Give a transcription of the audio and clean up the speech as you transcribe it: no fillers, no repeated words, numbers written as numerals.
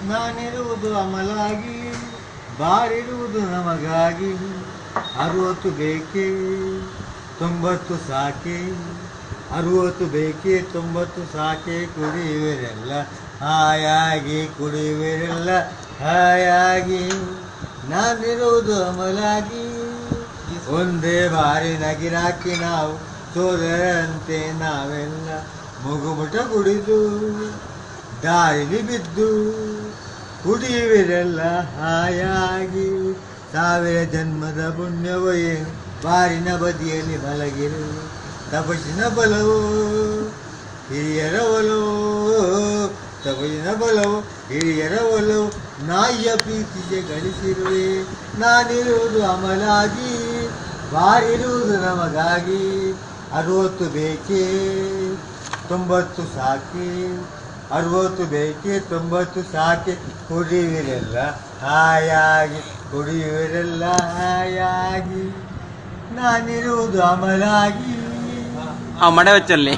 ನಾನಿರುವುದು ಅಮಲಾಗಿ, ಬಾರಿರುವುದು ನಮಗಾಗಿ. 60 ಬೇಕೆ 90 ಸಾಕೆ, 60 ಬೇಕೆ 90 ಸಾಕೆ. ಕುಡಿಯುವರೆಲ್ಲ ಹಾಯಾಗಿ, ಕುಡಿಯುವರೆಲ್ಲ ಹಾಯಾಗಿ. ನಾನಿರುವುದು ಅಮಲಾಗಿ, ಒಂದೇ ಬಾರಿ ನಗಿರಾಕಿ ನಾವು ಸೋದರಂತೆ ನಾವೆಲ್ಲ. ಮುಗುಮುಟ ಕುಡಿದು ದಾರಿಲಿ ಬಿದ್ದು ಕುಡಿಯುವಿರೆಲ್ಲ ಹಾಯಾಗಿ. 1000 ಜನ್ಮದ ಪುಣ್ಯವೋ ಏನು ಬಾರಿನ ಬದಿಯಲ್ಲಿ ಮಲಗಿರು. ತಪಸ್ಸಿನ ಬಲವೋ ಹಿರಿಯರ ಒಲವೋ, ತಪಸ್ಸಿನ ಬಲವೋ ಹಿರಿಯರ ಒಲವು. ನಾಯಿಯ ಪ್ರೀತಿಗೆ ಗಳಿಸಿರುವೆ. ನಾನಿರುವುದು ಅಮಲಾಗಿ, ಬಾರಿರುವುದು ನಮಗಾಗಿ. 60 ಬೇಕೆ 90 ಸಾಕೆ, 60 ಬೇಕೆ 90 ಸಾಕೆ. ಕುಡಿಯುವಿರೆಲ್ಲ ಹಾಯಾಗಿ, ಕುಡಿಯುವಿರೆಲ್ಲ ಹಾಯಾಗಿ. ನಾನಿರುವುದು ಅಮಲಾಗಿ. ಮಡೆ ವಚ್ಚಲ್ಲಿ